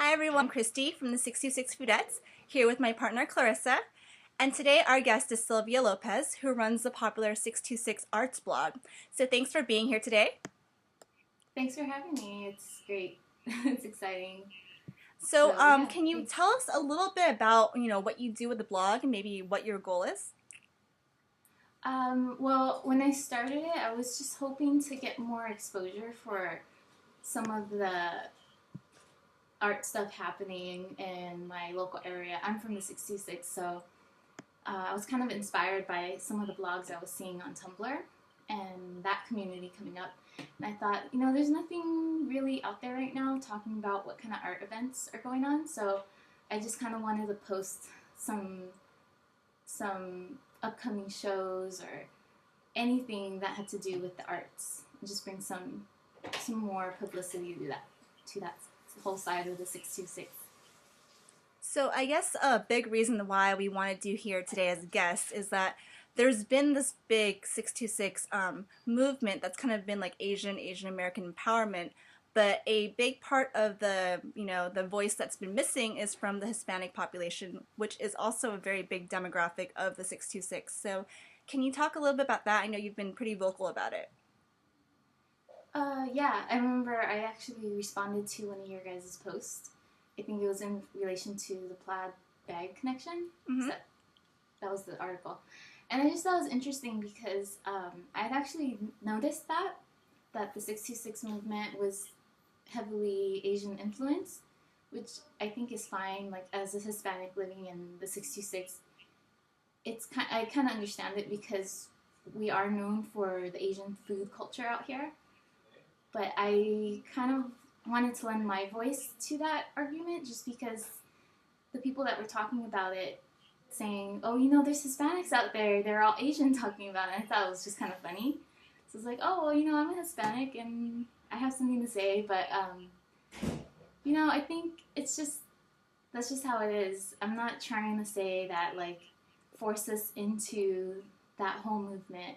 Hi everyone, I'm Christy from the 626 Foodettes, here with my partner Clarissa, and today our guest is Sylvia Lopez, who runs the popular 626 Arts blog. So thanks for being here today. Thanks for having me. It's great. It's exciting. So, Yeah, can you thanks. tell us a little bit about, what you do with the blog and maybe what your goal is? Well, when I started it, I was just hoping to get more exposure for some of the art stuff happening in my local area. I'm from the 66, so I was kind of inspired by some of the blogs I was seeing on Tumblr and that community coming up. And I thought, there's nothing really out there right now talking about what kind of art events are going on. So I just kind of wanted to post some some upcoming shows or anything that had to do with the arts and just bring some more publicity to that whole side of the 626. So I guess a big reason why we wanted you here today as a guest is that there's been this big 626 movement that's kind of been like Asian American empowerment, but a big part of the voice that's been missing is from the Hispanic population, which is also a very big demographic of the 626. So can you talk a little bit about that? I know you've been pretty vocal about it. Yeah, I remember I actually responded to one of your guys' posts. I think it was in relation to the plaid bag connection. Mm-hmm. That was the article. And I just thought it was interesting because I had actually noticed that the 626 movement was heavily Asian influenced, which I think is fine. Like as a Hispanic living in the 626, I kind of understand it because we are known for the Asian food culture out here. But I kind of wanted to lend my voice to that argument just because the people that were talking about it saying, oh, there's Hispanics out there, they're all Asian talking about it. I thought it was just kind of funny. So it's like, oh, well, I'm a Hispanic and I have something to say, but I think that's just how it is. I'm not trying to say that like force us into that whole movement.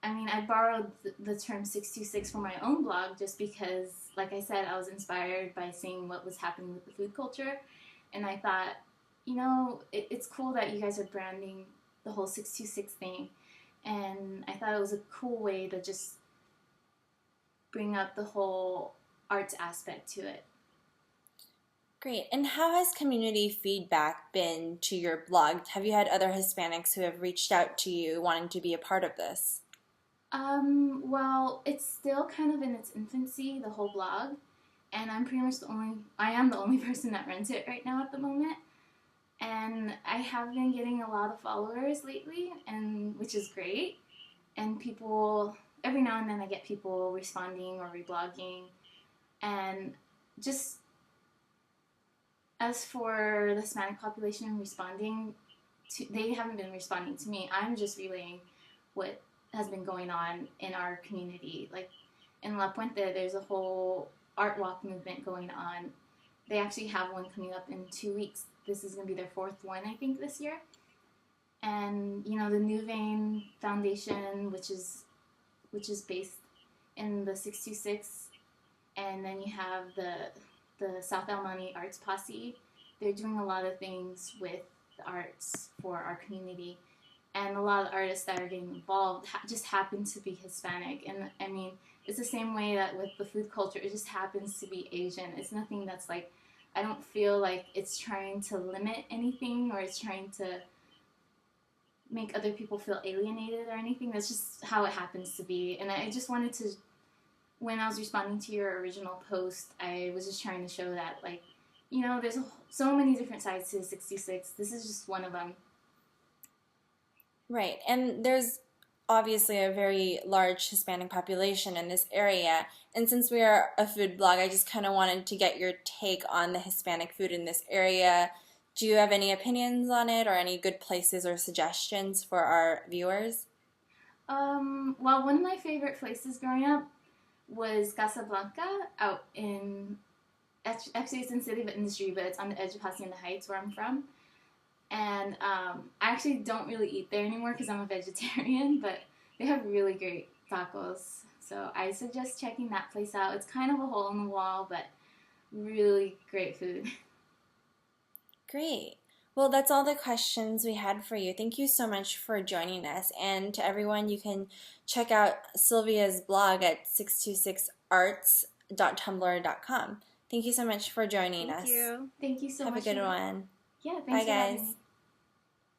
I mean, I borrowed the term 626 for my own blog just because, like I said, I was inspired by seeing what was happening with the food culture. And I thought, it's cool that you guys are branding the whole 626 thing. And I thought it was a cool way to just bring up the whole arts aspect to it. Great. And how has community feedback been to your blog? Have you had other Hispanics who have reached out to you wanting to be a part of this? Well, it's still kind of in its infancy, the whole blog, and I am the only person that runs it right now at the moment. And I have been getting a lot of followers lately, and which is great. And people, every now and then I get people responding or reblogging. And just as for the Hispanic population responding, they haven't been responding to me. I'm just relaying what has been going on in our community. Like in La Puente, there's a whole art walk movement going on. They actually have one coming up in 2 weeks. This is going to be their fourth one, I think, this year. And the New Vein Foundation, which is based in the 626, and then you have the South El Monte Arts Posse. They're doing a lot of things with the arts for our community, and a lot of artists that are getting involved just happen to be Hispanic. And I mean, it's the same way that with the food culture, it just happens to be Asian. It's nothing that's like, I don't feel like it's trying to limit anything or it's trying to make other people feel alienated or anything. That's just how it happens to be. And I just wanted to, when I was responding to your original post, I was just trying to show that, like, there's so many different sides to 66. This is just one of them. Right. And there's obviously a very large Hispanic population in this area. And since we are a food blog, I just kind of wanted to get your take on the Hispanic food in this area. Do you have any opinions on it or any good places or suggestions for our viewers? Well, one of my favorite places growing up was Casablanca out actually it's in City of Industry, but it's on the edge of Hacienda Heights where I'm from. And I actually don't really eat there anymore because I'm a vegetarian, but they have really great tacos. So I suggest checking that place out. It's kind of a hole in the wall, but really great food. Great. Well, that's all the questions we had for you. Thank you so much for joining us. And to everyone, you can check out Sylvia's blog at 626arts.tumblr.com. Thank you so much for joining us. Thank you. Thank you so Have much. a good one. Yeah, Bye, thanks for having guys. me.